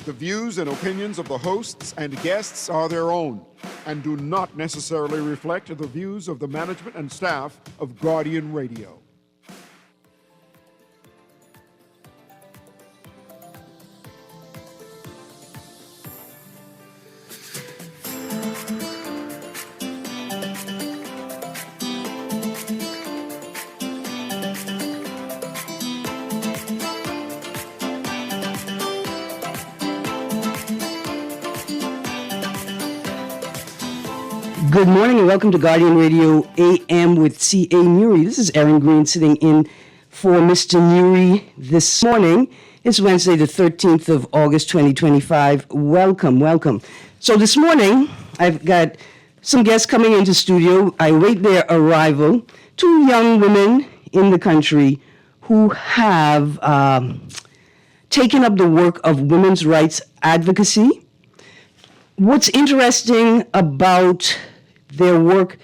The views and opinions of the hosts and guests are their own and do not necessarily reflect the views of the management and staff of Guardian Radio. Good morning and welcome to Guardian Radio AM with C.A. Newry. This is Aaron Green sitting in for Mr. Newry this morning. It's Wednesday, the 13th of August, 2025. Welcome. So this morning, I've got some guests coming into studio. I await their arrival. Two young women in the country who have taken up the work of women's rights advocacy. What's interesting about their work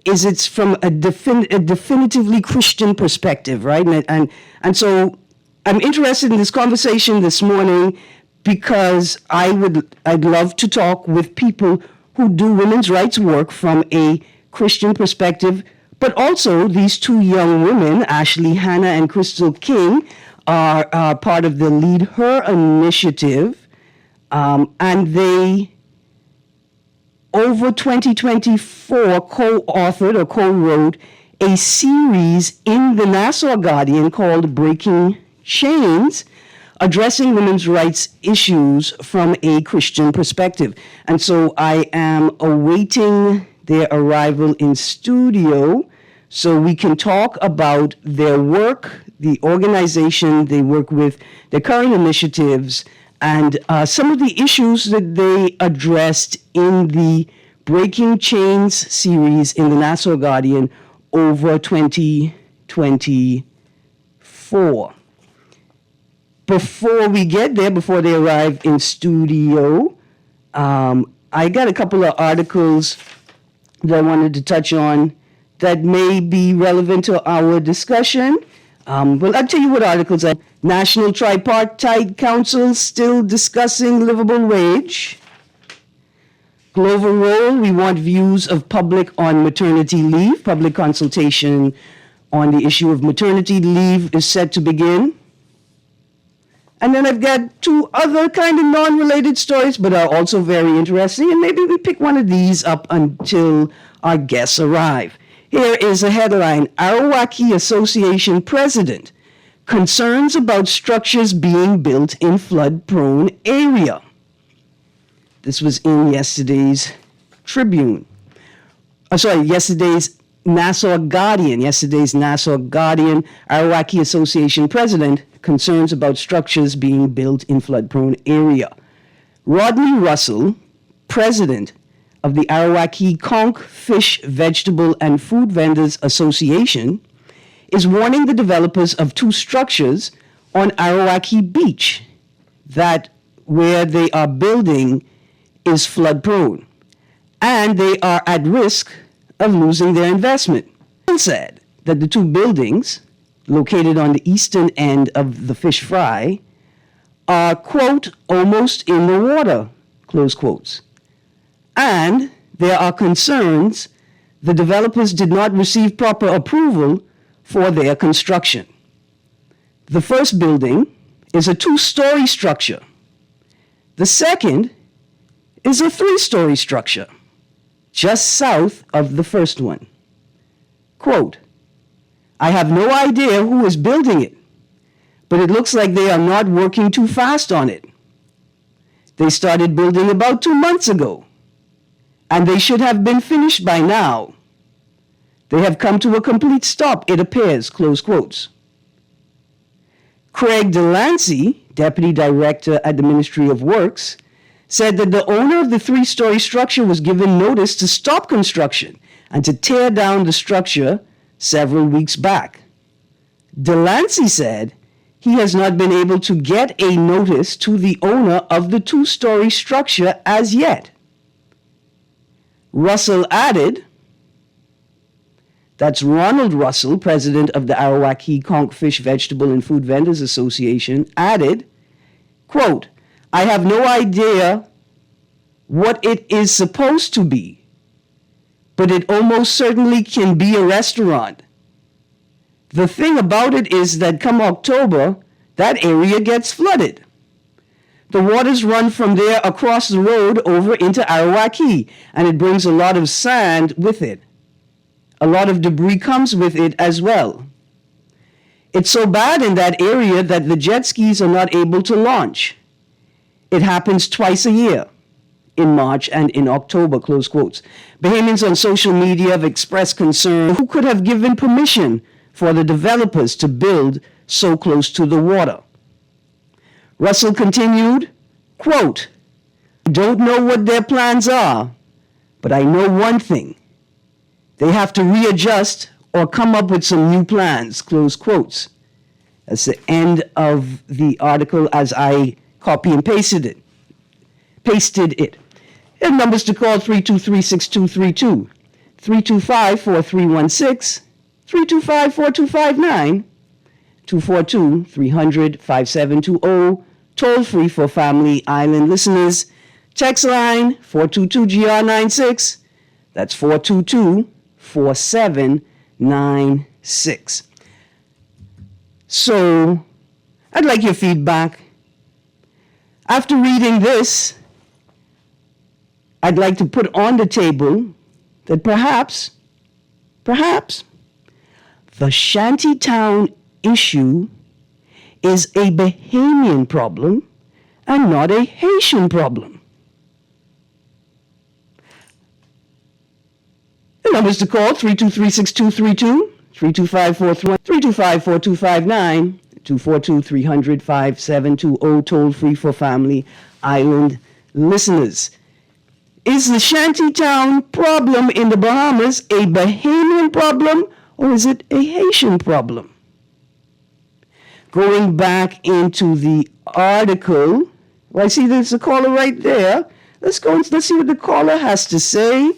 is it's from a definitively Christian perspective, right? And so I'm interested in this conversation this morning because I'd love to talk with people who do women's rights work from a Christian perspective, but also these two young women, Ashley Hannah and Crystal King, are part of the Lead Her initiative, and they over 2024 co-authored or co-wrote a series in the Nassau Guardian called Breaking Chains, addressing women's rights issues from a Christian perspective. And so I am awaiting their arrival in studio so we can talk about their work, the organization they work with, their current initiatives, and some of the issues that they addressed in the Breaking Chains series in the Nassau Guardian over 2024. Before we get there, before they arrive in studio, I got a couple of articles that I wanted to touch on that may be relevant to our discussion. Well, I'll tell you what articles are. National Tripartite Council still discussing livable wage. Global role, we want views of public on maternity leave. Public consultation on the issue of maternity leave is set to begin. And then I've got two other kind of non-related stories, but are also very interesting. And maybe we pick one of these up until our guests arrive. Here is a headline: Arawaki Association President, concerns about structures being built in flood-prone area. This was in yesterday's Tribune. Yesterday's Nassau Guardian. Arawaki Association President, concerns about structures being built in flood-prone area. Rodney Russell, President of the Arawaki Conch Fish, Vegetable, and Food Vendors Association, is warning the developers of two structures on Arawaki Beach that where they are building is flood-prone, and they are at risk of losing their investment. He said that the two buildings, located on the eastern end of the fish fry, are, quote, almost in the water, close quotes. And there are concerns the developers did not receive proper approval for their construction. The first building is a 2-story structure. The second is a 3-story structure, just south of the first one. Quote, I have no idea who is building it, but it looks like they are not working too fast on it. They started building about 2 months ago, and they should have been finished by now. They have come to a complete stop, it appears, close quotes. Craig Delancey, Deputy Director at the Ministry of Works, said that the owner of the 3-story structure was given notice to stop construction and to tear down the structure several weeks back. Delancey said he has not been able to get a notice to the owner of the 2-story structure as yet. Russell added, that's Ronald Russell, president of the Arawaki Conch Fish, Vegetable, and Food Vendors Association, added, quote, I have no idea what it is supposed to be, but it almost certainly can be a restaurant. The thing about it is that come October, that area gets flooded. The waters run from there across the road over into Arawaki, and it brings a lot of sand with it. A lot of debris comes with it as well. It's so bad in that area that the jet skis are not able to launch. It happens twice a year, in March and in October, close quotes. Bahamians on social media have expressed concern. Who could have given permission for the developers to build so close to the water? Russell continued, quote, "I don't know what their plans are, but I know one thing. They have to readjust or come up with some new plans," close quotes. That's the end of the article as I copy and pasted it. And numbers to call 323-6232, 325-4316, 325-4259, 242-300-5720, toll free for Family Island listeners. Text line 422-GR96. That's 422-4796. So, I'd like your feedback. After reading this, I'd like to put on the table that perhaps, the shantytown issue is a Bahamian problem and not a Haitian problem. The numbers to call 323-6232, 325-4259, 242-300-5720, toll free for Family Island listeners. Is the shantytown problem in the Bahamas a Bahamian problem or is it a Haitian problem? Going back into the article, well, I see there's a caller right there. Let's go and let's see what the caller has to say.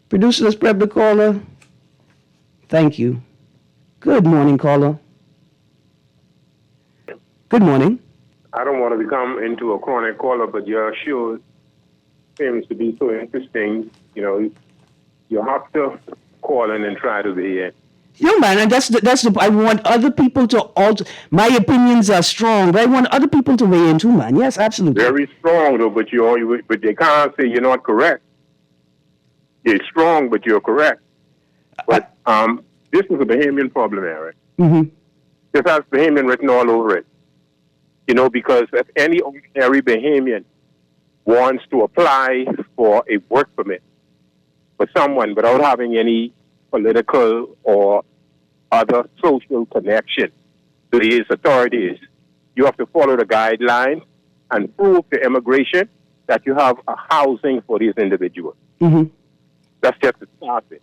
Producer, let's grab the caller. Thank you. Good morning, caller. Good morning. I don't want to become into a chronic caller, but your show seems to be so interesting. You know, you have to call in and try to be here. No, man, and that's the. I want other people to alter. My opinions are strong, but I want other people to weigh in too, man. Yes, absolutely. Very strong, though, but they can't say you're not correct. You're strong, but you're correct. But this is a Bahamian problem, Eric. Mm-hmm. This has Bahamian written all over it. You know, because if any ordinary Bahamian wants to apply for a work permit for someone without having any political or other social connection to these authorities, you have to follow the guidelines and prove to immigration that you have a housing for these individuals. Mm-hmm. That's just the start of it.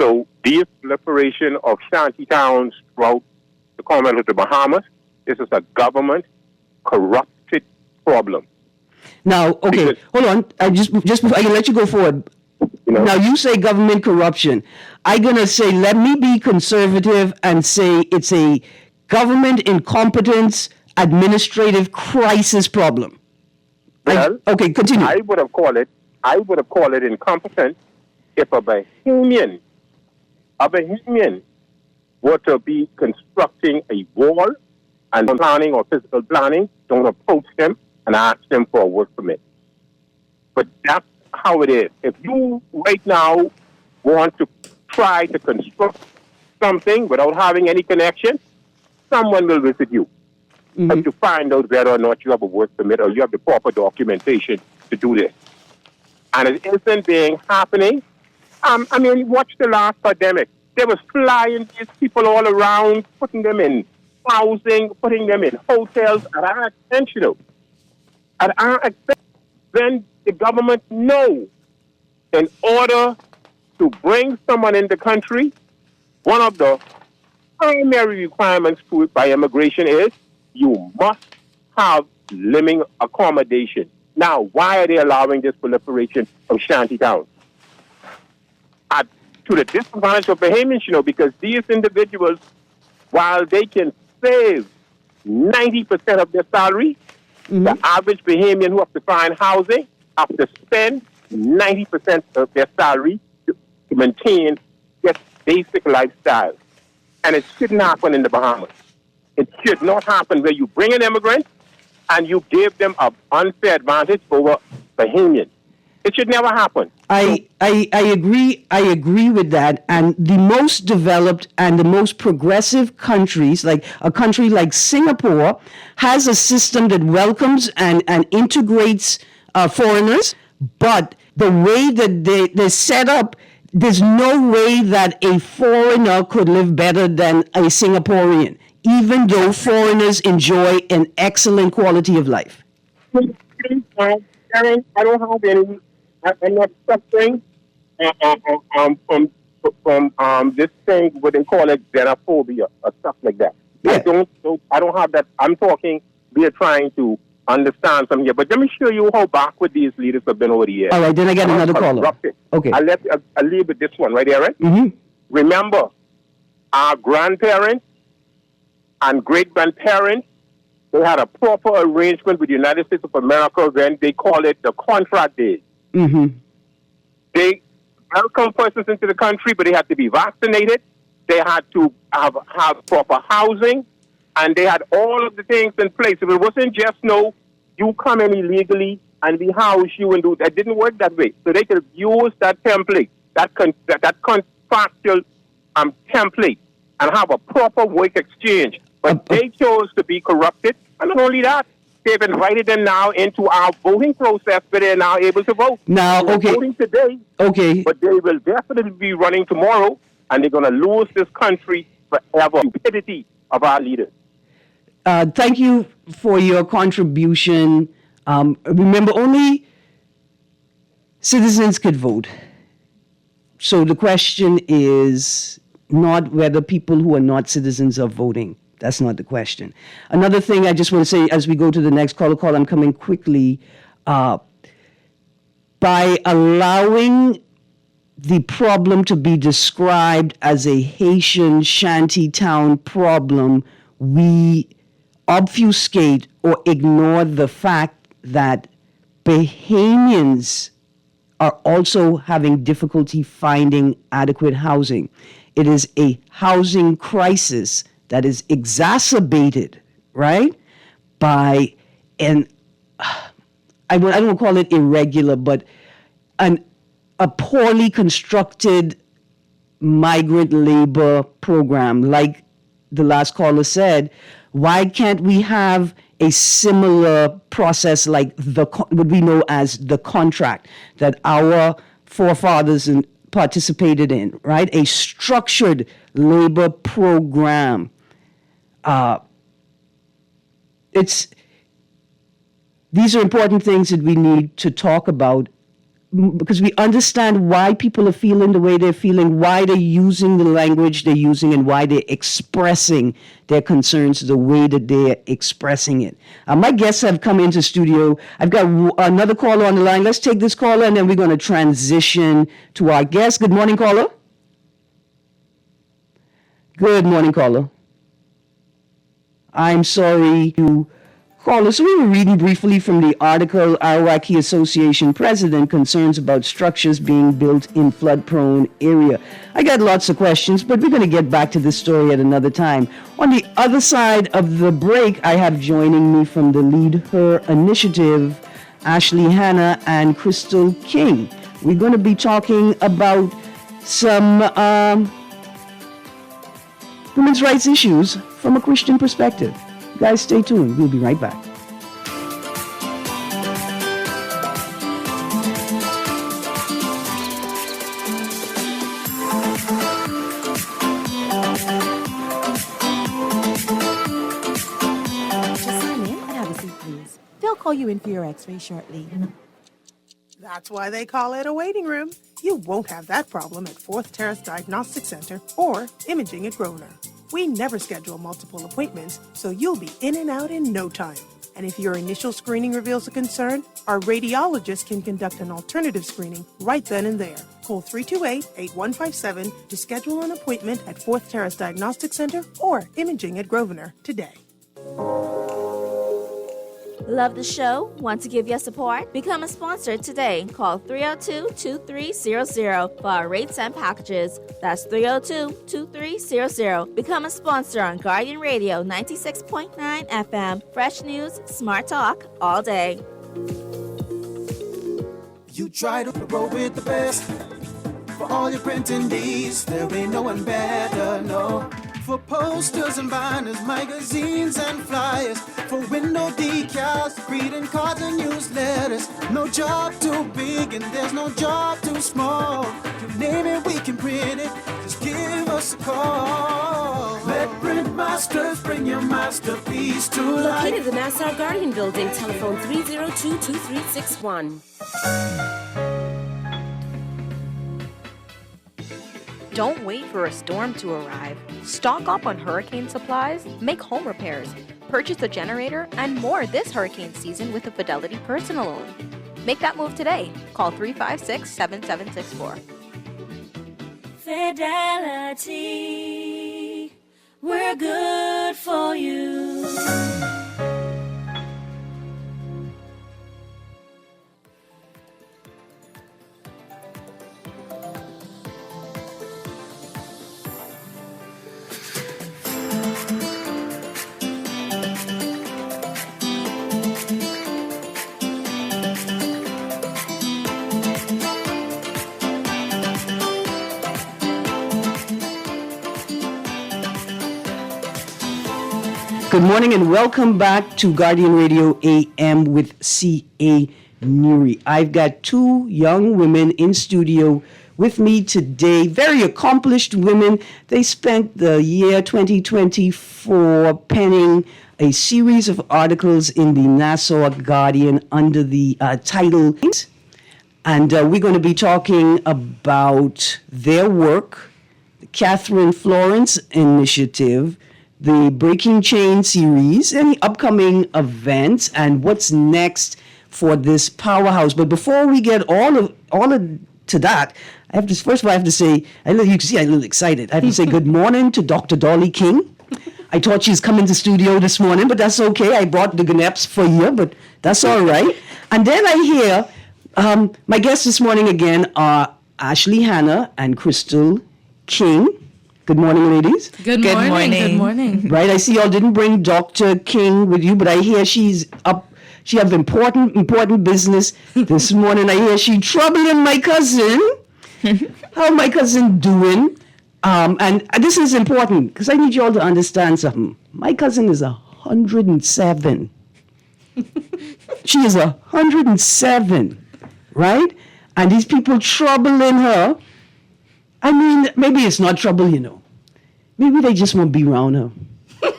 So the proliferation of shanty towns throughout the Commonwealth of the Bahamas, this is a government corrupted problem. Now, okay, Because, hold on. I just before I can let you go forward. you know, Now you say government corruption. I'm gonna say let me be conservative and say it's a government incompetence, administrative crisis problem. well, Okay, continue. I would have called it incompetent if a Bahamian were to be constructing a wall and planning or physical planning, don't approach him and ask him for a work permit. But that's how it is. If you right now want to try to construct something without having any connection, someone will visit you. Mm-hmm. But to find out whether or not you have a work permit or you have the proper documentation to do this. And it isn't being happening. I mean, watch the last pandemic. They was flying these people all around, putting them in housing, putting them in hotels at our expense, you know. At our expense, then the government knows in order to bring someone in the country, one of the primary requirements to it by immigration is you must have living accommodation. Now, why are they allowing this proliferation of shanty towns? To the disadvantage of Bahamians, you know, because these individuals, while they can save 90% of their salary. The average Bahamian who have to find housing have to spend 90% of their salary to maintain their basic lifestyle. And it shouldn't happen in the Bahamas. It should not happen where you bring an immigrant and you give them an unfair advantage over Bahamians. It should never happen. I agree with that. And the most developed and the most progressive countries, like a country like Singapore, has a system that welcomes and integrates foreigners. But the way that they're set up, there's no way that a foreigner could live better than a Singaporean, even though foreigners enjoy an excellent quality of life. I don't have any. I'm not suffering from this thing, what they call it, xenophobia or stuff like that. Yeah. I don't have that. I'm talking. We are trying to understand something here, but let me show you how backward these leaders have been over the years. All right, then I got another caller. Okay. I'll leave with this one right here, right? Mm-hmm. Remember, our grandparents and great-grandparents, they had a proper arrangement with the United States of America when they call it the contract days. Mm-hmm. They welcome persons into the country, but they had to be vaccinated. They had to have proper housing, and they had all of the things in place. If it wasn't just you come in illegally and we house you and do that, didn't work that way. So they could use that template, that contractual template, and have a proper work exchange. But they chose to be corrupted, and not only that, they've invited them now into our voting process, where they're now able to vote. Now, okay. Voting today, okay, but they will definitely be running tomorrow, and they're going to lose this country forever. Stupidity of our leaders. Thank you for your contribution. Remember, only citizens could vote. So the question is not whether people who are not citizens are voting. That's not the question. Another thing I just want to say as we go to the next call, I'm coming quickly. By allowing the problem to be described as a Haitian shanty town problem, we obfuscate or ignore the fact that Bahamians are also having difficulty finding adequate housing. It is a housing crisis that is exacerbated, right, by I don't call it irregular, but a poorly constructed migrant labor program. Like the last caller said, why can't we have a similar process like what we know as the contract that our forefathers participated in, right? A structured labor program. These are important things that we need to talk about, because we understand why people are feeling the way they're feeling, why they're using the language they're using, and why they're expressing their concerns the way that they're expressing it. My guests have come into studio. I've got another caller on the line. Let's take this caller, and then we're going to transition to our guest. Good morning, caller. Good morning, caller. I'm sorry to call us. We were reading briefly from the article, Iraqi Association President Concerns About Structures Being Built in Flood-Prone Area. I got lots of questions, but we're going to get back to this story at another time. On the other side of the break, I have joining me from the Lead Her Initiative, Ashley Hanna and Crystal King. We're going to be talking about some women's rights issues from a Christian perspective. Guys, stay tuned. We'll be right back. Just sign in and have a seat, please. They'll call you in for your x-ray shortly. That's why they call it a waiting room. You won't have that problem at Fourth Terrace Diagnostic Center or Imaging at Grosvenor. We never schedule multiple appointments, so you'll be in and out in no time. And if your initial screening reveals a concern, our radiologist can conduct an alternative screening right then and there. Call 328-8157 to schedule an appointment at Fourth Terrace Diagnostic Center or Imaging at Grosvenor today. Love the show? Want to give your support? Become a sponsor today. Call 302-2300 for our rates and packages. That's 302-2300. Become a sponsor on Guardian Radio 96.9 FM. Fresh news, smart talk, all day. You try to roll with the best. For all your printing needs, there ain't no one better, no. For posters and banners, magazines and flyers, for window decals, greeting cards and newsletters. No job too big and there's no job too small. You name it, we can print it. Just give us a call. Let Print Masters bring your masterpiece to life. Located in the Nassau Guardian Building, telephone 302-2361. Don't wait for a storm to arrive. Stock up on hurricane supplies, make home repairs, purchase a generator, and more this hurricane season with a Fidelity personal loan. Make that move today. Call 356-7764. Fidelity, we're good for you. Good morning and welcome back to Guardian Radio AM with C.A. Newry. I've got two young women in studio with me today, very accomplished women. They spent the year 2024 penning a series of articles in the Nassau Guardian under the title, and we're going to be talking about their work, the Catherine Florence Initiative, the Breaking Chain series, any upcoming events, and what's next for this powerhouse. But before we get all of to that, I have to first of all I have to say, you can see I'm a little excited. I have to say good morning to Dr. Dolly King. I thought she's coming to studio this morning, but that's okay. I brought the Gneps for you, but that's all right. And then I hear my guests this morning again are Ashley Hanna and Crystal King. Good morning, ladies. Good morning. Good morning. Right, I see y'all didn't bring Dr. King with you, but I hear she's up. She have important business this morning. I hear she troubling my cousin. How my cousin doing? And this is important because I need y'all to understand something. My cousin is 107. She is 107, right? And these people troubling her. I mean, maybe it's not trouble, you know. Maybe they just want to be around her.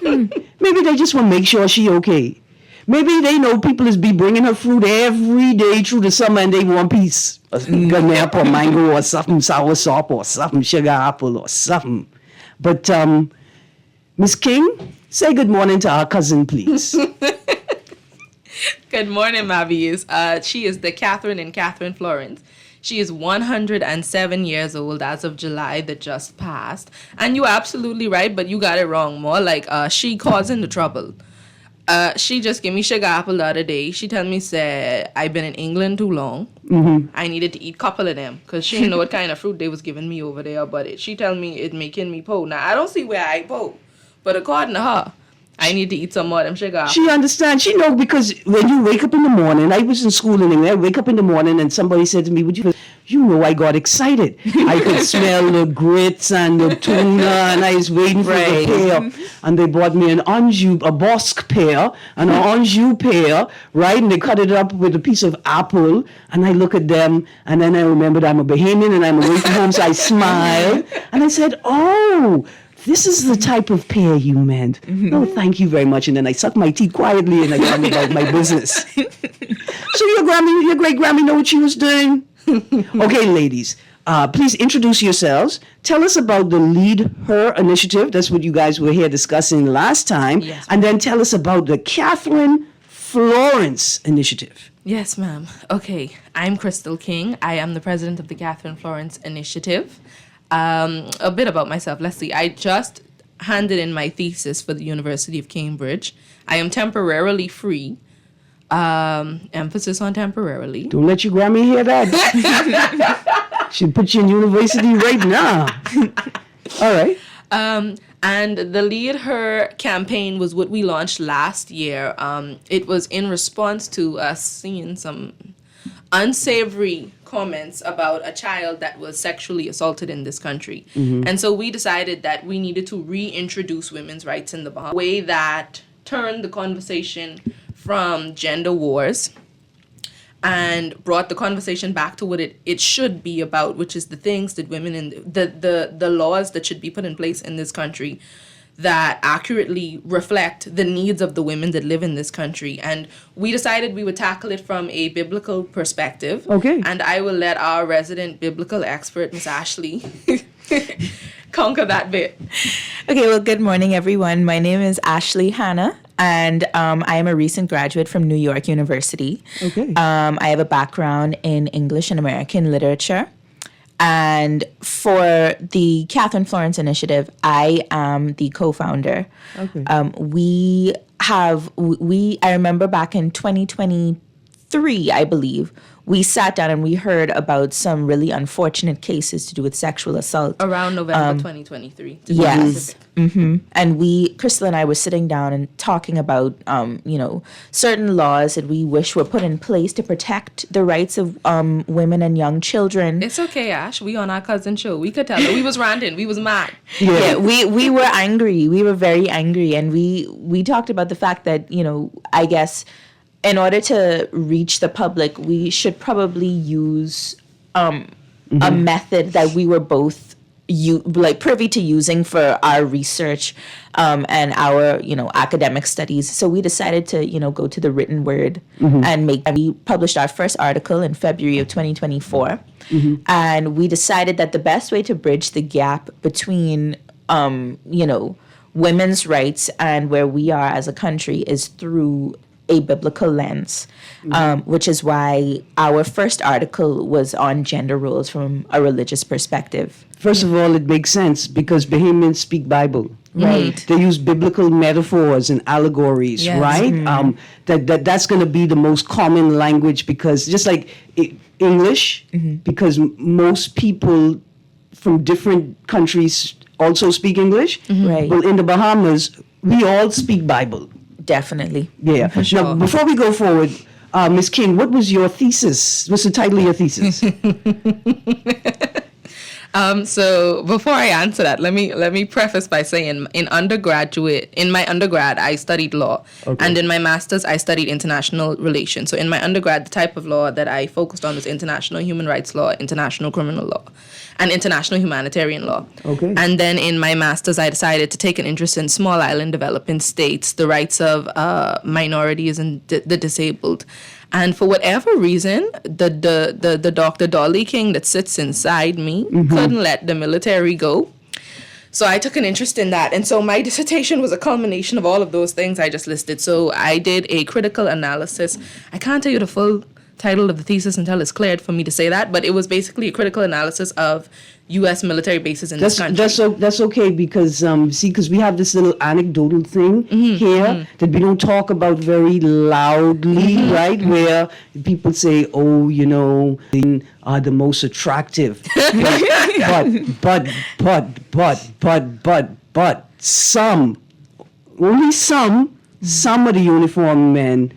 Maybe they just want to make sure she okay. Maybe they know people is be bringing her fruit every day through the summer and they want peace. A ganap or mango or something, sour sop or something, sugar apple or something. But Miss King, say good morning to our cousin, please. Good morning, Mavis. She is the Catherine and Catherine Florence. She is 107 years old as of July that just passed. And you're absolutely right, but you got it wrong. More like she causing the trouble. She just gave me sugar apple the other day. She tell me, say, I've been in England too long. Mm-hmm. I needed to eat a couple of them because she didn't know what kind of fruit they was giving me over there. But she tell me it making me po. Now, I don't see where I po. But according to her, I need to eat some more of them sugar apples. She understands. She know because when you wake up in the morning, I was in school in England, I wake up in the morning and somebody said to me, you know I got excited. I could smell the grits and the tuna and I was waiting for the pear. And they bought me an anjou, a bosque pear, and an anjou pear, right? And they cut it up with a piece of apple. And I look at them and then I remembered I'm a Bahamian and I'm away from home, so I smiled. And I said, oh, this is the type of pear you meant. Mm-hmm. Oh, thank you very much. And then I sucked my teeth quietly and I got about my business. So your great Grammy know what she was doing? Okay, ladies, please introduce yourselves. Tell us about the Lead Her initiative. That's what you guys were here discussing last time. Yes, and then tell us about the Catherine Florence initiative. Yes, ma'am. Okay, I'm Crystal King. I am the president of the Catherine Florence Initiative. A bit about myself. Let's see. I just handed in my thesis for the University of Cambridge. I am temporarily free. Emphasis on temporarily. Don't let your Grammy hear that. Should put you in university right now. All right. And the Lead Her campaign was what we launched last year. It was in response to us seeing some unsavory comments about a child that was sexually assaulted in this country. And so we decided that we needed to reintroduce women's rights in the Bahamas, a way that turned the conversation from gender wars and brought the conversation back to what it should be about, which is the things that women in the laws that should be put in place in this country that accurately reflect the needs of the women that live in this country. And we decided we would tackle it from a biblical perspective. Okay. And I will let our resident biblical expert, Miss Ashley, conquer that bit. Okay, well, good morning, everyone. My name is Ashley Hanna, and I am a recent graduate from New York University. Okay. I have a background in English and American literature. And for the Catherine Florence Initiative, I am the co-founder. Okay. I remember back in 2023, I believe, we sat down and we heard about some really unfortunate cases to do with sexual assault. Around November 2023. Yes. And Crystal and I were sitting down and talking about, certain laws that we wish were put in place to protect the rights of women and young children. It's okay, Ash. We on our cousin show. We could tell her. We was ranting. We was mad. Yeah, we were angry. We were very angry. And we talked about the fact that, I guess in order to reach the public, we should probably use a method that we were both privy to using for our research and our academic studies. So we decided to go to the written word and we published our first article in February of 2024. And we decided that the best way to bridge the gap between women's rights and where we are as a country is through a biblical lens, which is why our first article was on gender roles from a religious perspective. First of all, it makes sense because Bahamians speak Bible. Right. They use biblical metaphors and allegories, Yes. right? That's going to be the most common language because just like English, because most people from different countries also speak English. Right. Well, in the Bahamas, we all speak Bible. Definitely. Yeah. For sure. Now, before we go forward, Ms. King, what was your thesis? What's the title of your thesis? So before I answer that, let me preface by saying in my undergrad, I studied law. Okay. And in my master's, I studied international relations. So in my undergrad, the type of law that I focused on was international human rights law, international criminal law, and international humanitarian law. Okay. And then in my master's, I decided to take an interest in small island developing states, the rights of minorities and the disabled. And for whatever reason, the Dr. Dolly King that sits inside me couldn't let the military go. So I took an interest in that. And so my dissertation was a culmination of all of those things I just listed. So I did a critical analysis. I can't tell you the full title of the thesis until it's cleared for me to say that, but it was basically a critical analysis of U.S. military bases in this country. That's okay because because we have this little anecdotal thing here that we don't talk about very loudly, right? Where people say, "Oh, they are the most attractive," but some of the uniformed men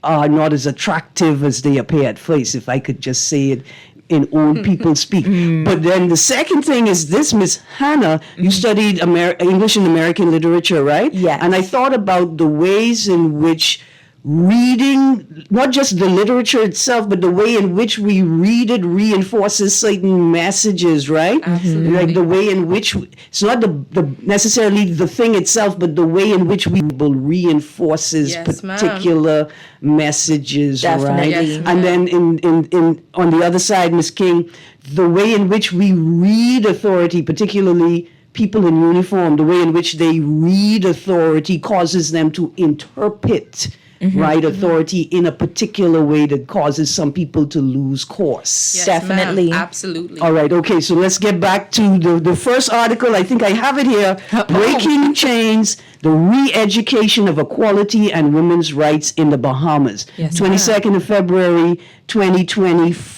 are not as attractive as they appear at face, if I could just say it in old people speak. But then the second thing is this, Miss Hannah, you studied English and American literature, right? Yes. And I thought about the ways in which reading, not just the literature itself, but the way in which we read it reinforces certain messages, right? Absolutely. Like the way in which, it's not the necessarily the thing itself, but the way in which we reinforces Yes, ma'am. particular messages, Definitely. right? Yes, And then in on the other side, Ms. King, the way in which we read authority, particularly people in uniform, the way in which they read authority causes them to interpret right, authority in a particular way that causes some people to lose course. Yes, Definitely. ma'am. Absolutely. All right, okay, so let's get back to the first article. I think I have it here. Breaking Chains, the Re-Education of Equality and Women's Rights in the Bahamas. Yes, 22nd of February, 2024.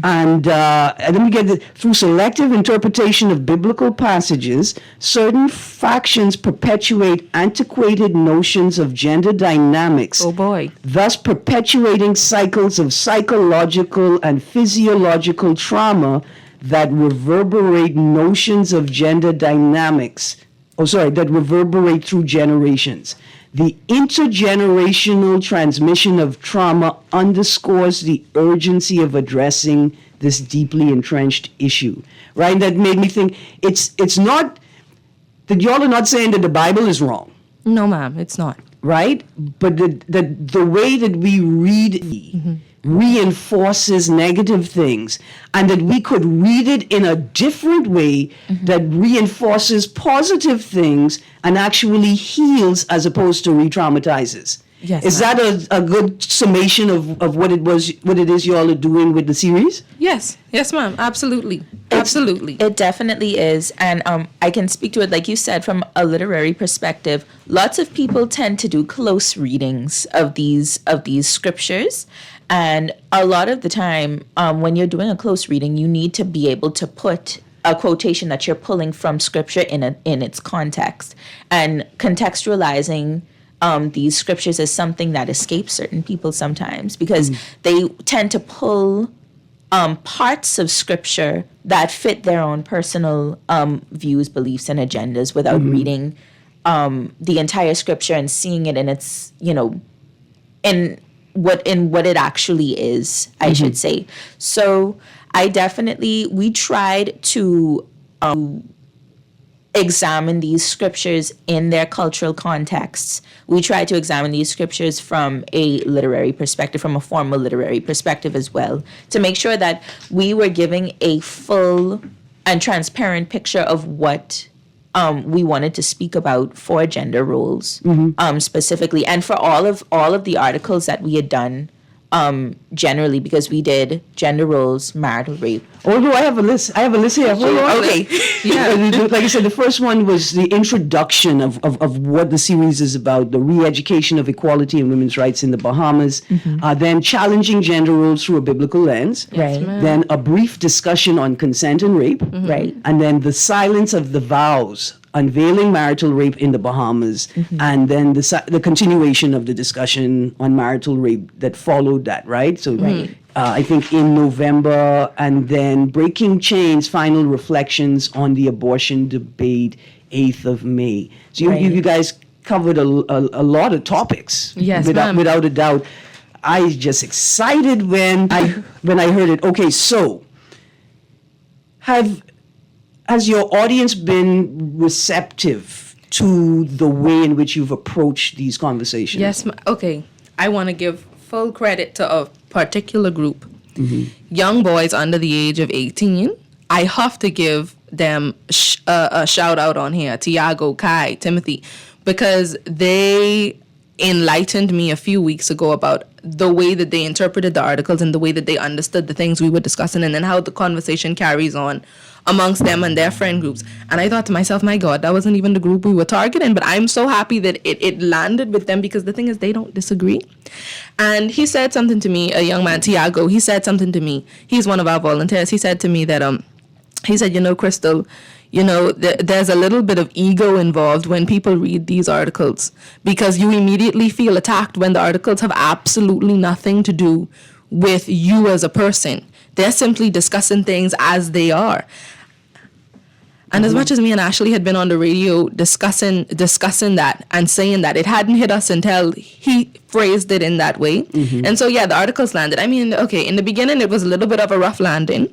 And let me get it. Through selective interpretation of biblical passages, certain factions perpetuate antiquated notions of gender dynamics. Oh boy. Thus perpetuating cycles of psychological and physiological trauma that reverberate notions of gender dynamics. That reverberate through generations. The intergenerational transmission of trauma underscores the urgency of addressing this deeply entrenched issue. Right? That made me think it's not that y'all are not saying that the Bible is wrong. No, ma'am, it's not. Right? But the way that we read reinforces negative things, and that we could read it in a different way that reinforces positive things and actually heals as opposed to re-traumatizes. Yes, Is ma'am. that a good summation of what it is y'all are doing with the series? Yes, ma'am, absolutely. Absolutely. It definitely is. And I can speak to it, like you said, from a literary perspective. Lots of people tend to do close readings of these scriptures. And a lot of the time, when you're doing a close reading, you need to be able to put a quotation that you're pulling from scripture in its context. And contextualizing these scriptures is something that escapes certain people sometimes, because they tend to pull parts of scripture that fit their own personal views, beliefs, and agendas without reading the entire scripture and seeing it in its, in what it actually is, I should say. So we tried to examine these scriptures in their cultural contexts. We tried to examine these scriptures from a literary perspective, from a formal literary perspective as well, to make sure that we were giving a full and transparent picture of what we wanted to speak about for gender roles, specifically, and for all of the articles that we had done, generally, because we did gender roles, marital rape. Although I have a list here. Hold on. Okay. Like I said, the first one was the introduction of what the series is about, the re-education of equality and women's rights in the Bahamas, then challenging gender roles through a biblical lens, Right. then a brief discussion on consent and rape, Right. and then the silence of the vows, unveiling marital rape in the Bahamas, and then the continuation of the discussion on marital rape that followed that, right? So I think in November, and then Breaking Chains, Final Reflections on the Abortion Debate, 8th of May. So you guys covered a lot of topics. Yes, without, ma'am. without a doubt. I was just excited when I heard it. Okay, so has your audience been receptive to the way in which you've approached these conversations? Yes, okay. I want to give full credit to a particular group. Young boys under the age of 18. I have to give them a shout out on here. Tiago, Kai, Timothy, because they enlightened me a few weeks ago about the way that they interpreted the articles and the way that they understood the things we were discussing, and then how the conversation carries on amongst them and their friend groups. And I thought to myself, my God, that wasn't even the group we were targeting, but I'm so happy that it landed with them, because the thing is, they don't disagree. And he said something to me, a young man, Tiago, he said something to me. He's one of our volunteers. He said to me that, he said, Crystal, there's a little bit of ego involved when people read these articles, because you immediately feel attacked when the articles have absolutely nothing to do with you as a person. They're simply discussing things as they are. And as much as me and Ashley had been on the radio discussing that and saying that, it hadn't hit us until he phrased it in that way. And so, the articles landed. I mean, okay, in the beginning, it was a little bit of a rough landing.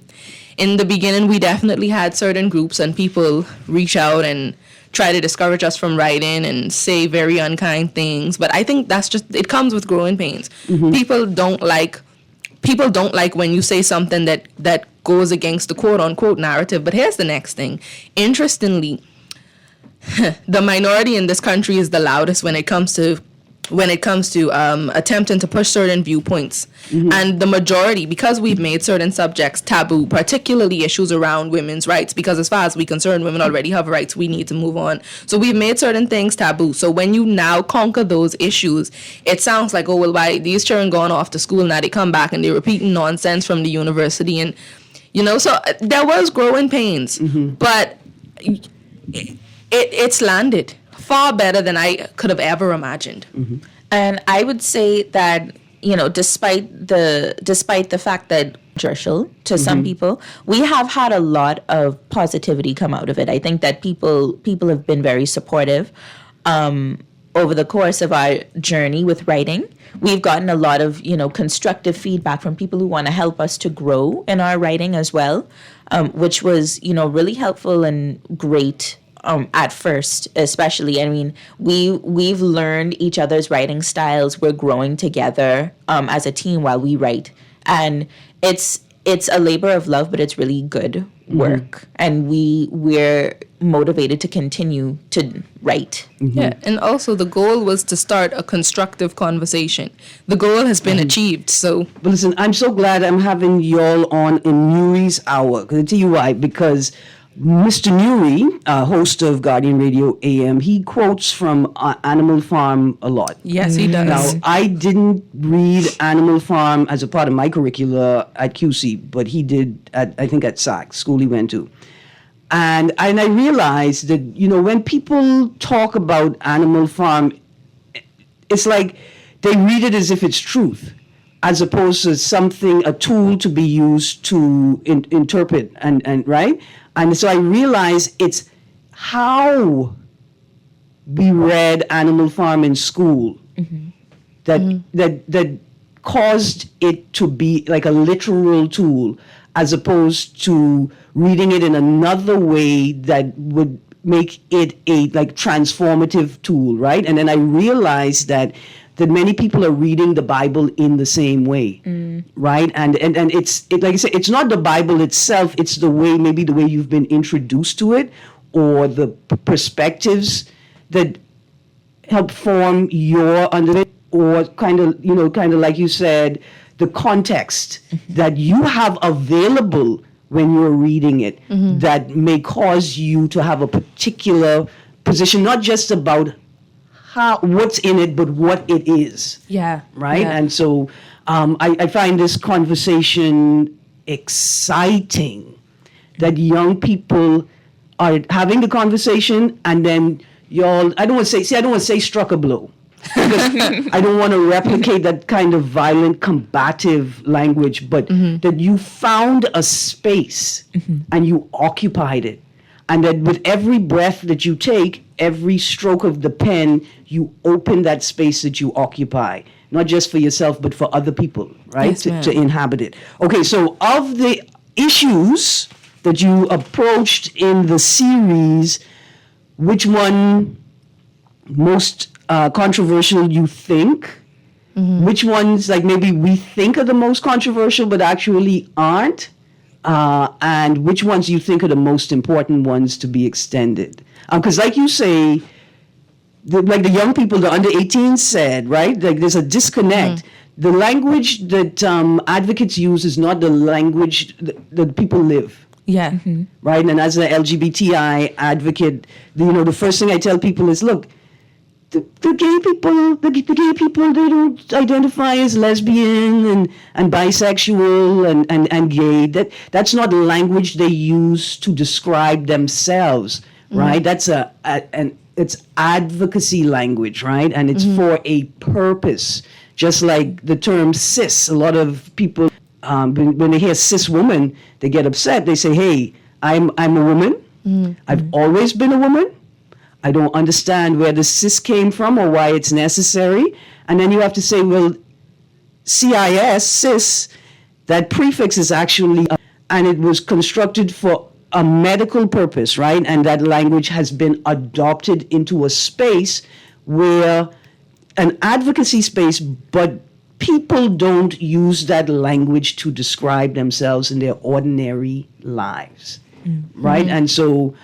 In the beginning, we definitely had certain groups and people reach out and try to discourage us from writing and say very unkind things. But I think that's just, it comes with growing pains. People don't like when you say something that goes against the quote-unquote narrative. But here's the next thing. Interestingly, the minority in this country is the loudest when it comes to when it comes to attempting to push certain viewpoints. And the majority, because we've made certain subjects taboo, particularly issues around women's rights, because as far as we're concerned, women already have rights, we need to move on. So we've made certain things taboo. So when you now conquer those issues, it sounds like, oh, well, why these children gone off to school, now they come back and they're repeating nonsense from the university. And, you know, so there was growing pains, but it's landed far better than I could have ever imagined. And I would say that, you know, despite the fact that controversial to some people, we have had a lot of positivity come out of it. I think that people have been very supportive over the course of our journey with writing. We've gotten a lot of, you know, constructive feedback from people who want to help us to grow in our writing as well, which was, you know, really helpful and great. At first, especially, I mean, we've learned each other's writing styles. We're growing together as a team while we write, and it's a labor of love, but it's really good work, and we're motivated to continue to write. Yeah, and also the goal was to start a constructive conversation. The goal has been achieved. So, but listen, I'm so glad I'm having y'all on in Newry's Hour. Because I tell you why, because Mr. Newry, host of Guardian Radio AM, he quotes from Animal Farm a lot. Yes, he does. Now, I didn't read Animal Farm as a part of my curricula at QC, but he did, I think at SAC, school he went to. And I realized that, you know, when people talk about Animal Farm, it's like they read it as if it's truth, as opposed to something, a tool to be used to interpret and right? And so I realized it's how we read Animal Farm in school that caused it to be like a literal tool, as opposed to reading it in another way that would make it a like transformative tool, right? And then I realized that many people are reading the Bible in the same way, right? And it's like I said, it's not the Bible itself, it's the way you've been introduced to it, or the perspectives that help form your under it, or kind of like you said, the context that you have available when you're reading it that may cause you to have a particular position, not just about what's in it, but what it is. Yeah. Right? Yeah. And so I find this conversation exciting, that young people are having the conversation, and then y'all, I don't want to say struck a blow. Because I don't want to replicate that kind of violent, combative language, but that you found a space and you occupied it. And that with every breath that you take, every stroke of the pen, you open that space that you occupy, not just for yourself, but for other people, right? Yes, to inhabit it. Okay, so of the issues that you approached in the series, which one most controversial you think? Which ones, like maybe we think are the most controversial but actually aren't? And which ones you think are the most important ones to be extended? Because like you say, like the young people, the under 18 said, right? Like there's a disconnect. The language that advocates use is not the language that people live. Yeah. Right? And as an LGBTI advocate, the first thing I tell people is, look, the gay people, they don't identify as lesbian and bisexual and gay. That's not the language they use to describe themselves, right? That's it's advocacy language, right? And it's for a purpose. Just like the term cis, a lot of people, when they hear cis woman, they get upset. They say, hey, I'm a woman. I've always been a woman. I don't understand where the cis came from or why it's necessary. And then you have to say, well, CIS, cis, that prefix is actually, and it was constructed for a medical purpose, right? And that language has been adopted into a space where an advocacy space, but people don't use that language to describe themselves in their ordinary lives, right? And so,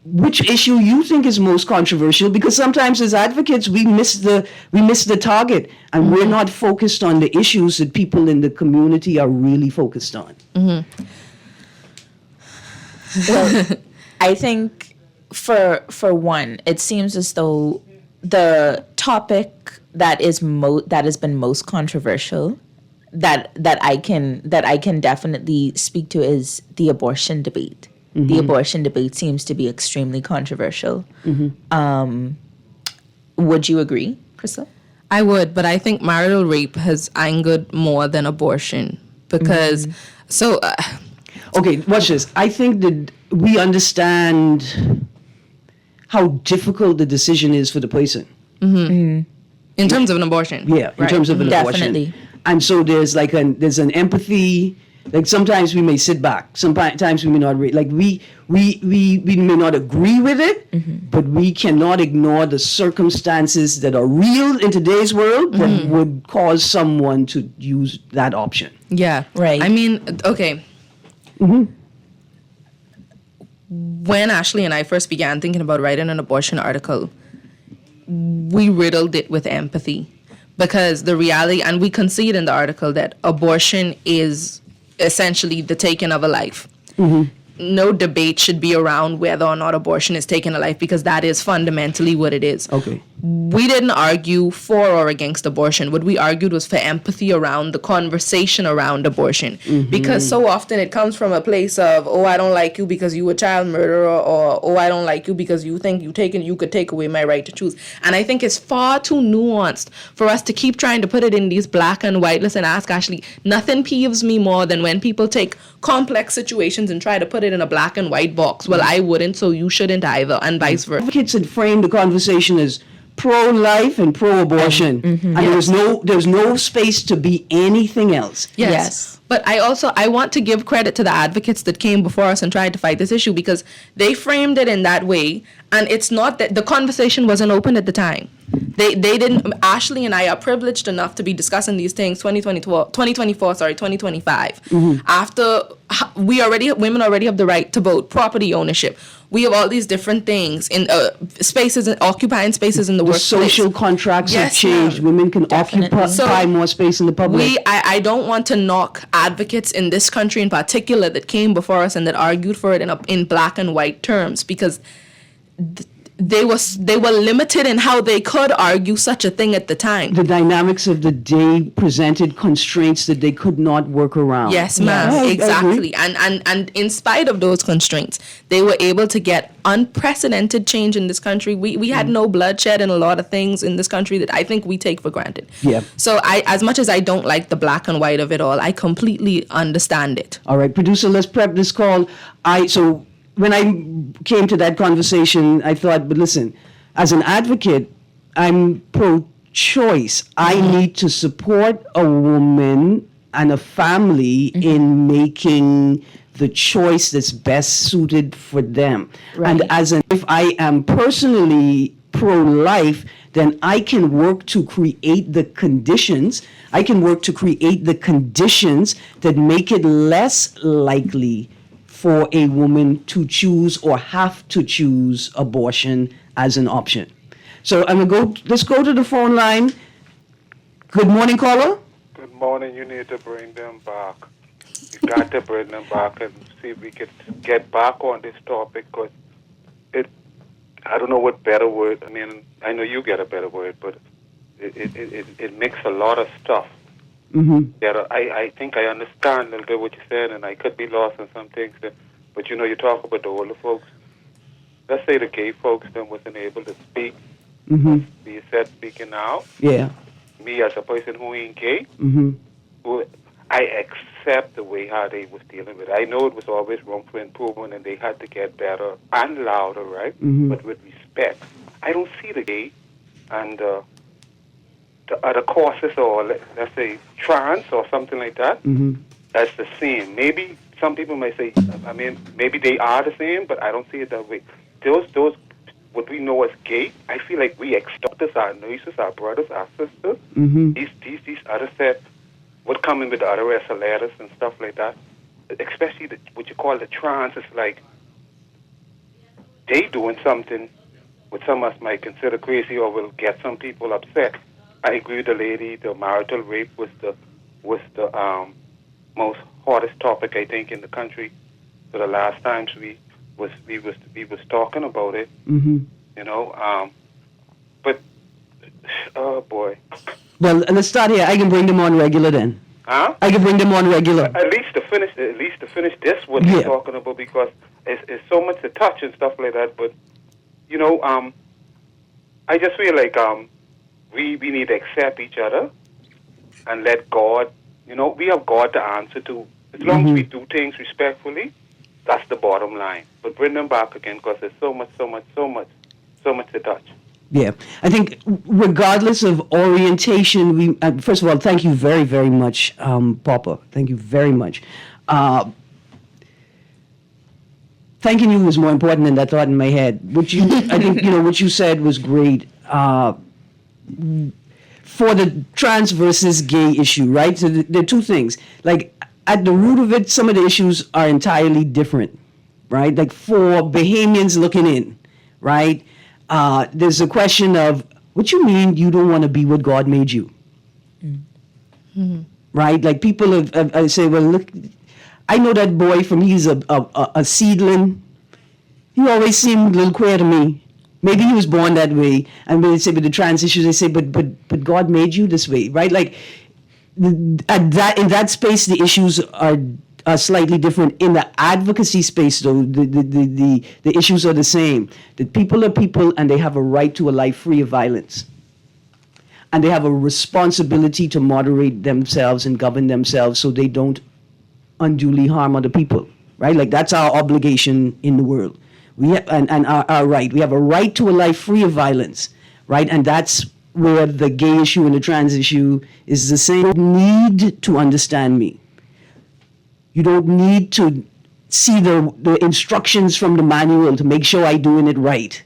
which issue you think is most controversial, because sometimes as advocates we miss the target, and we're not focused on the issues that people in the community are really focused on. Well, I think for one, it seems as though the topic that has been most controversial that I can definitely speak to is the abortion debate. The abortion debate seems to be extremely controversial. Would you agree, Crystal? I would, but I think marital rape has angered more than abortion because Okay, watch this. I think that we understand how difficult the decision is for the person. in terms of an abortion. Yeah, in terms of an abortion. Definitely. And so there's an empathy. Like sometimes we may sit back. Sometimes we may not we may not agree with it, but we cannot ignore the circumstances that are real in today's world that would cause someone to use that option. Yeah. Right. I mean, okay. When Ashley and I first began thinking about writing an abortion article, we riddled it with empathy, because the reality, and we concede in the article that abortion is essentially the taking of a life. No debate should be around whether or not abortion is taking a life, because that is fundamentally what it is. Okay. We didn't argue for or against abortion. What we argued was for empathy around the conversation around abortion. Because so often it comes from a place of, oh, I don't like you because you a child murderer, or oh, I don't like you because you think you could take away my right to choose. And I think it's far too nuanced for us to keep trying to put it in these black and white. Listen, ask Ashley, nothing peeves me more than when people take complex situations and try to put it in a black and white box. Well, I wouldn't, so you shouldn't either, and vice versa. Advocates had framed the conversation as pro-life and pro-abortion, and there's no space to be anything else. Yes. But I want to give credit to the advocates that came before us and tried to fight this issue, because they framed it in that way, and it's not that the conversation wasn't open at the time. They didn't. Ashley and I are privileged enough to be discussing these things 2025. After women already have the right to vote, property ownership. We have all these different things in spaces, occupying spaces in the workplace. Social contracts have changed. Women can occupy more space in the public. I don't want to knock advocates in this country in particular that came before us and that argued for it in black and white terms, because they were limited in how they could argue such a thing at the time. The dynamics of the day presented constraints that they could not work around. Yes, ma'am. Yeah, Exactly. And in spite of those constraints, they were able to get unprecedented change in this country. We had no bloodshed and a lot of things in this country that I think we take for granted. Yeah. So as much as I don't like the black and white of it all, I completely understand it. All right, producer, let's prep this call. When I came to that conversation, I thought, but listen, as an advocate, I'm pro-choice. I need to support a woman and a family in making the choice that's best suited for them. Right. And if I am personally pro-life, then I can work to create the conditions. I can work to create the conditions that make it less likely for a woman to choose or have to choose abortion as an option. So let's go to the phone line. Good morning, caller. Good morning. You need to bring them back. You got to bring them back and see if we can get back on this topic, because I don't know what better word. I mean, I know you get a better word, but it makes a lot of stuff. Yeah, I think I understand a little bit what you said, and I could be lost in some things. But you talk about the older folks. Let's say the gay folks then wasn't able to speak. You said speaking out. Yeah. Me as a person who ain't gay, who I accept the way how they was dealing with it. I know it was always room for improvement, and they had to get better and louder, right? But with respect. I don't see the gay and the other courses, or let's say trans or something like that, that's the same. Maybe some people may say, I mean, maybe they are the same, but I don't see it that way. Those what we know as gay, I feel like we expect us, our nurses, our brothers, our sisters, these other sets would come in with the other rest of letters and stuff like that. Especially what you call the trans, it's like they doing something what some of us might consider crazy or will get some people upset. I agree with the lady. The marital rape was the most hottest topic, I think, in the country. For the last times we was talking about it. Mm-hmm. You know, but oh boy. Well, let's start here. I can bring them on regular then. Huh? I can bring them on regular. At least to finish this what we're talking about, because it's so much to touch and stuff like that. But you know, I just feel like we need to accept each other and let God. You know, we have God to answer to. As long as we do things respectfully, that's the bottom line. But bring them back again, because there's so much to touch. Yeah, I think regardless of orientation, we first of all, thank you very, very much, Papa. Thank you very much. Thanking you was more important than that thought in my head. I think, what you said was great. For the trans versus gay issue, right? So there are two things. Like, at the root of it, some of the issues are entirely different, right? Like, for Bahamians looking in, right? There's a question of, what you mean you don't want to be what God made you? Mm-hmm. Right? Like, people have say, well, look, I know that boy from he's a seedling. He always seemed a little queer to me. Maybe he was born that way. And when they say with the trans issues, they say, but God made you this way, right? Like, in that space, the issues are slightly different. In the advocacy space, though, the issues are the same. That people are people, and they have a right to a life free of violence. And they have a responsibility to moderate themselves and govern themselves so they don't unduly harm other people, right? Like, that's our obligation in the world. And our right. We have a right to a life free of violence, right? And that's where the gay issue and the trans issue is the same. You don't need to understand me. You don't need to see the instructions from the manual to make sure I'm doing it right.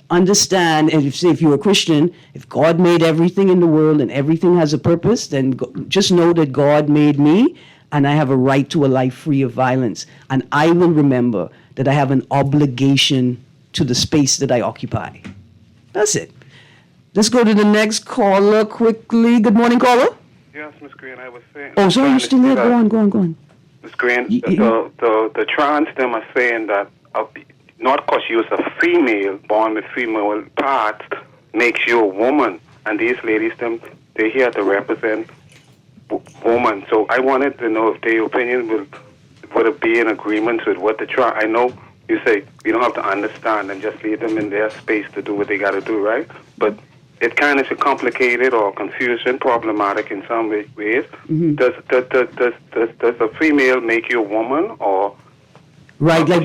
Understand, and if you're a Christian, if God made everything in the world and everything has a purpose, then just know that God made me, and I have a right to a life free of violence. And I will remember that I have an obligation to the space that I occupy. That's it. Let's go to the next caller quickly. Good morning, caller. Yes, Miss Green, I was saying. Oh, sorry, you're still there. Go on. Miss Green, the trans them are saying that not because you're a female, born with female parts, makes you a woman. And these ladies, they're here to represent woman. So I wanted to know if their opinion would it be in agreement with what the I know you say we don't have to understand and just leave them in their space to do what they got to do, right? But it kind of is complicated or confusing, problematic in some ways. Mm-hmm. Does a female make you a woman, or right? Like,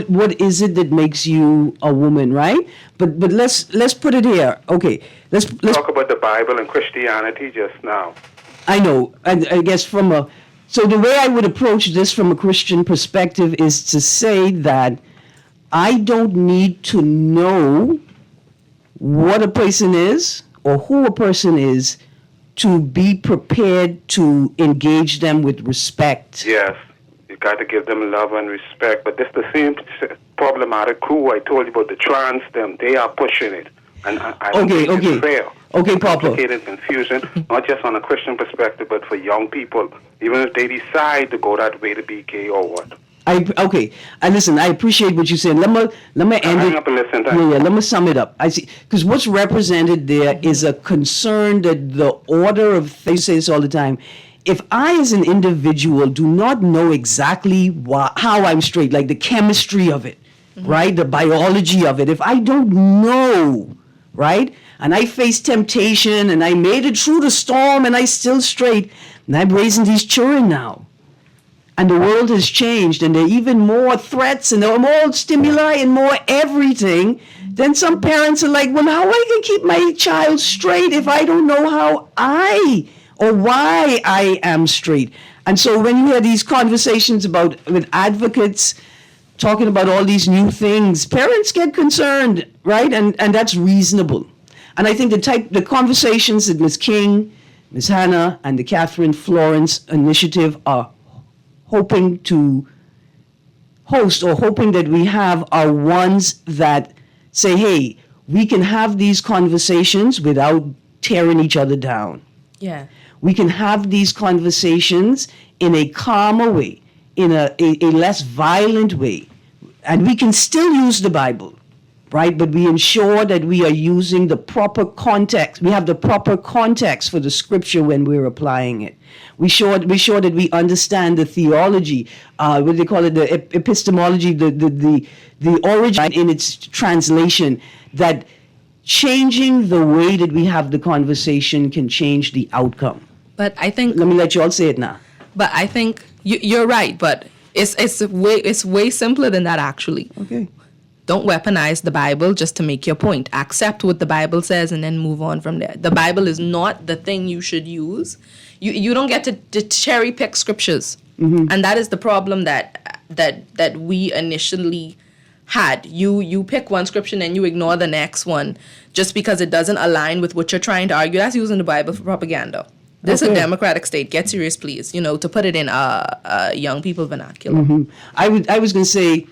what is it that makes you a woman, right? But let's put it here. Okay, let's talk about the Bible and Christianity just now. I know. I guess so the way I would approach this from a Christian perspective is to say that I don't need to know what a person is or who a person is to be prepared to engage them with respect. Yes, you got to give them love and respect. But this is the same problematic crew I told you about, the trans them. They are pushing it. And I don't think it's fair. Okay, Papa. Complicated confusion, not just on a Christian perspective, but for young people, even if they decide to go that way to be gay or what. And listen, I appreciate what you said. Let me end it. Up and listen, let me sum it up. I see, because what's represented there is a concern that the order of, they say this all the time, if I as an individual do not know exactly how I'm straight, like the chemistry of it, right, the biology of it, if I don't know, right, and I face temptation and I made it through the storm and I still straight, and I'm raising these children now. And the world has changed, and there are even more threats, and there are more stimuli and more everything. Then some parents are like, well, how am I going to keep my child straight if I don't know how or why I am straight? And so when you hear these conversations with advocates talking about all these new things, parents get concerned, right? And that's reasonable. And I think the conversations that Ms. King, Ms. Hannah, and the Catherine Florence Initiative are hoping to host or hoping that we have are ones that say, hey, we can have these conversations without tearing each other down. Yeah. We can have these conversations in a calmer way, in a less violent way. And we can still use the Bible, right? But we ensure that we are using the proper context. We have the proper context for the scripture when we're applying it. We sure that we understand the theology, what do they call it, the epistemology, the origin in its translation, that changing the way that we have the conversation can change the outcome. But I think... Let me let you all say it now. But I think you're right, but it's way simpler than that, actually. Okay. Don't weaponize the Bible just to make your point. Accept what the Bible says and then move on from there. The Bible is not the thing you should use. You don't get to cherry pick scriptures. Mm-hmm. And that is the problem that we initially had. You pick one scripture and you ignore the next one just because it doesn't align with what you're trying to argue. That's using the Bible for propaganda. This is a democratic state. Get serious, please. To put it in young people vernacular. Mm-hmm. I was going to say,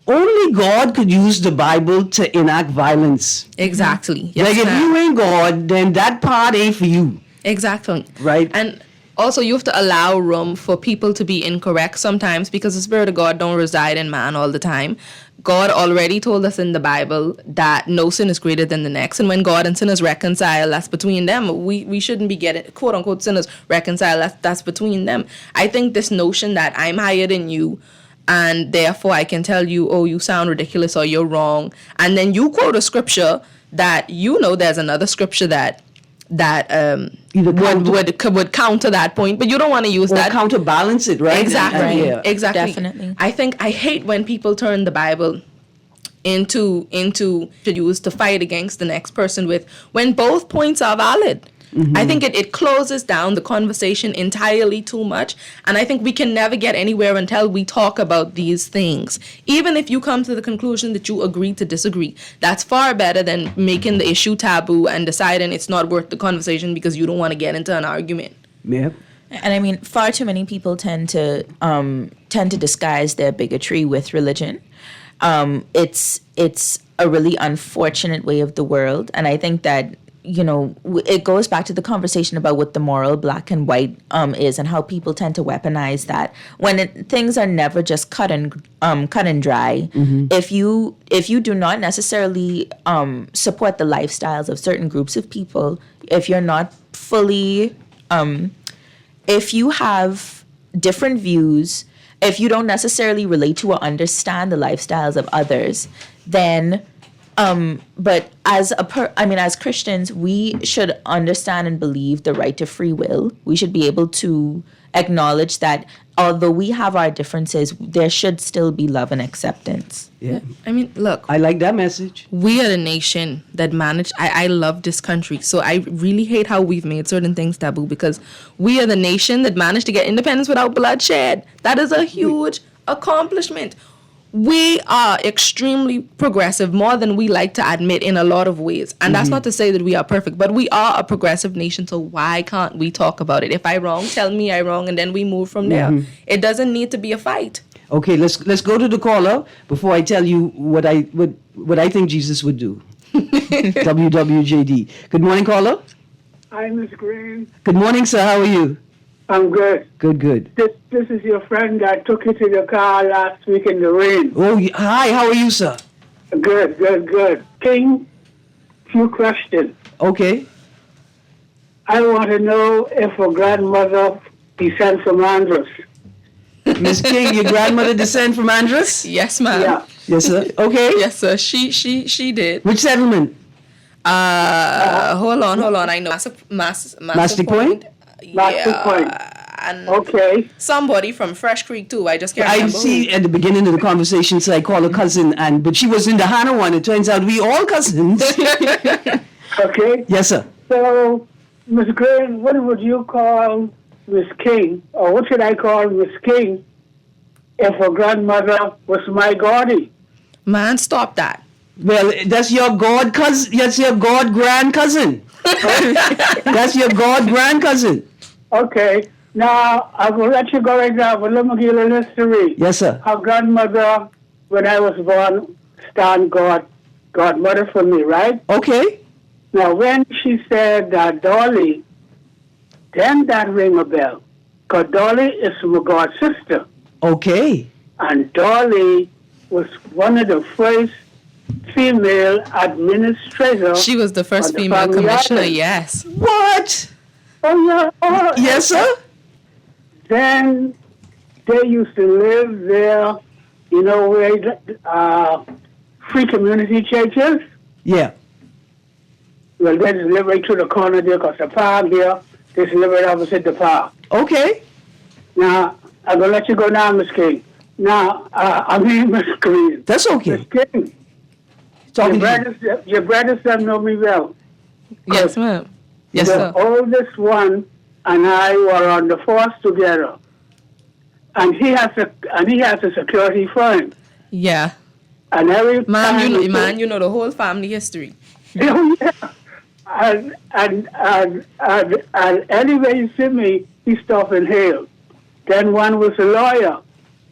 only God could use the Bible to enact violence. Exactly. Yes, like, if ma'am. you ain't God, then that part ain't for you. Exactly. Right. And also, you have to allow room for people to be incorrect sometimes, because the Spirit of God don't reside in man all the time. God already told us in the Bible that no sin is greater than the next. And when God and sinners reconcile, that's between them. We shouldn't be getting, quote unquote, sinners reconcile. That's between them. I think this notion that I'm higher than you, and therefore I can tell you, oh, you sound ridiculous or you're wrong. And then you quote a scripture that there's another scripture that would counter that point, but you don't want to use that. Counterbalance it, right? Exactly. Yeah. Exactly. Definitely. I hate when people turn the Bible into to use to fight against the next person with, when both points are valid. Mm-hmm. I think it closes down the conversation entirely too much, and I think we can never get anywhere until we talk about these things. Even if you come to the conclusion that you agree to disagree, that's far better than making the issue taboo and deciding it's not worth the conversation because you don't want to get into an argument. Yeah. And I mean, far too many people tend to disguise their bigotry with religion. It's a really unfortunate way of the world, and I think that, it goes back to the conversation about what the moral black and white is, and how people tend to weaponize that when things are never just cut and dry. Mm-hmm. If you do not necessarily support the lifestyles of certain groups of people, if you're not fully, if you have different views, if you don't necessarily relate to or understand the lifestyles of others, then but as Christians, we should understand and believe the right to free will. We should be able to acknowledge that although we have our differences, there should still be love and acceptance. Yeah. I mean, look. I like that message. We are the nation that managed. I love this country. So I really hate how we've made certain things taboo, because we are the nation that managed to get independence without bloodshed. That is a huge accomplishment. We are extremely progressive, more than we like to admit in a lot of ways. And that's not to say that we are perfect, but we are a progressive nation, so why can't we talk about it? If I'm wrong, tell me I'm wrong, and then we move from there. Mm-hmm. It doesn't need to be a fight. Okay, let's go to the caller before I tell you what I think Jesus would do. WWJD. Good morning, caller. Hi, Miss Green. Good morning, sir. How are you? I'm good. Good. This is your friend that took you to the car last week in the rain. Oh, hi. How are you, sir? Good. King, few questions. Okay. I want to know if her grandmother descends from Andros. Miss King, your grandmother descend from Andros? Yes, ma'am. Yeah. Yes, sir. Okay. Yes, sir. She did. Which settlement? Hold on. I know. Master Point? Master Point. And okay. Somebody from Fresh Creek too. I just can't remember. I see at the beginning of the conversation, so I call her cousin, but she was in the Hannah one. It turns out we all cousins. Okay. Yes, sir. So, Miss Green, what would you call Miss King, or what should I call Miss King, if her grandmother was my Gordy? Man, stop that. Well, that's your god cousin. That's your god grand cousin. That's your god grand cousin. Okay. Now, I will let you go right now, but let me give you a little history. Yes, sir. Her grandmother, when I was born, stand godmother for me, right? Okay. Now, when she said Dolly, then that rang a bell. Because Dolly is my god sister. Okay. And Dolly was one of the first female administrators. She was the first female commissioner, yes. What? Oh, yeah. Oh, yes, sir. Then they used to live there, you know, where free community churches. Yeah. Well, they just live right through the corner there, because the park there, they just live right opposite the park. Okay. Now, I'm going to let you go now, Miss King. Now, I mean, Miss Green. That's okay. Miss King. Your brothers know me well. Yes, ma'am. Yes, sir. The oldest one and I were on the force together. And he has a security firm. Yeah. And every you know the whole family history. Oh, yeah. And anyway you see me, he stopped and hailed. Then one was a lawyer,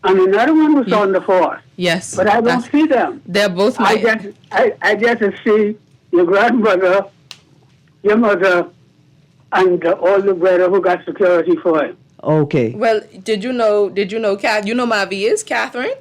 and another one was on the force. Yes. But I don't see them. They're both I get to see your grandmother, your mother, and the older brother who got security for him. Okay. Well, did you know Mavi is Catherine?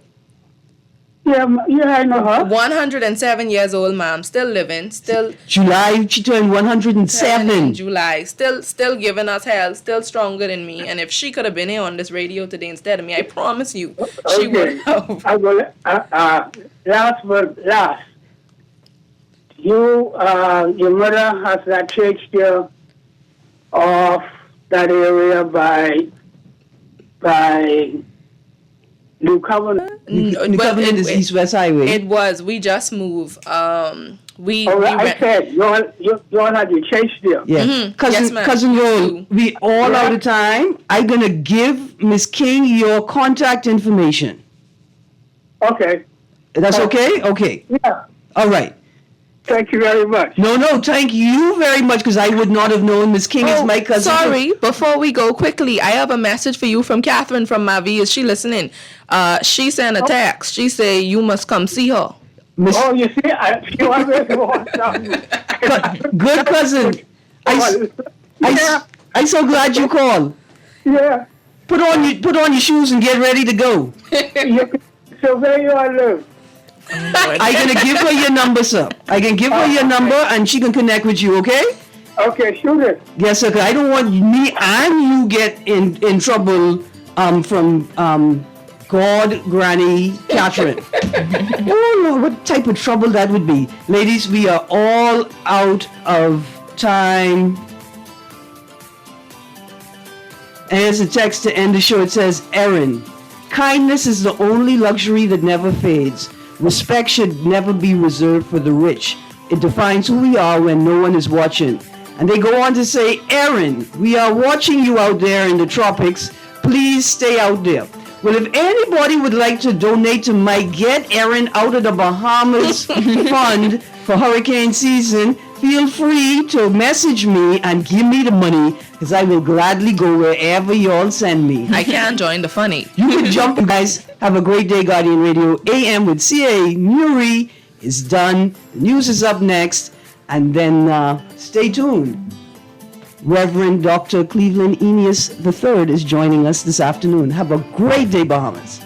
Yeah, I know her. 107 years old, ma'am. Still living. Still. July, she turned 107. In July. Still giving us hell. Still stronger than me. And if she could have been here on this radio today instead of me, I promise you, she would have. I will. Last. Your mother has that church there off that area by New Covenant. New Covenant is East-West Highway. It was. We just moved. I said, you all had your church there. Yeah. Mm-hmm. Cousin Joel, we all out of time. I'm going to give Miss King your contact information. Okay. That's okay? Okay. Yeah. All right. Thank you very much. No, thank you very much, because I would not have known Miss King is my cousin. Sorry, before we go quickly, I have a message for you from Catherine from Mavi. Is she listening? She sent a text. She said you must come see her. You see, she already wants something. Good cousin. I'm so glad you called. Yeah. Put on your shoes and get ready to go. So where you all live? I'm gonna give her your number, sir. I can give her your number, and she can connect with you. Okay? Okay, shoot it. Yes, sir. 'Cause I don't want me and you get in trouble from God Granny Catherine. Oh Lord, what type of trouble that would be, ladies? We are all out of time. And here's a text to end the show. It says, Erin, kindness is the only luxury that never fades. Respect should never be reserved for the rich. It defines who we are when no one is watching. And they go on to say, Erin, we are watching you out there in the tropics. Please stay out there. Well, if anybody would like to donate to my Get Erin Out of the Bahamas fund for hurricane season, feel free to message me and give me the money, because I will gladly go wherever y'all send me. I can't join the funny. You can jump in, guys. Have a great day. Guardian Radio AM with CA Newry is done. The news is up next. And then stay tuned. Reverend Dr. Cleveland Eneas III is joining us this afternoon. Have a great day, Bahamas.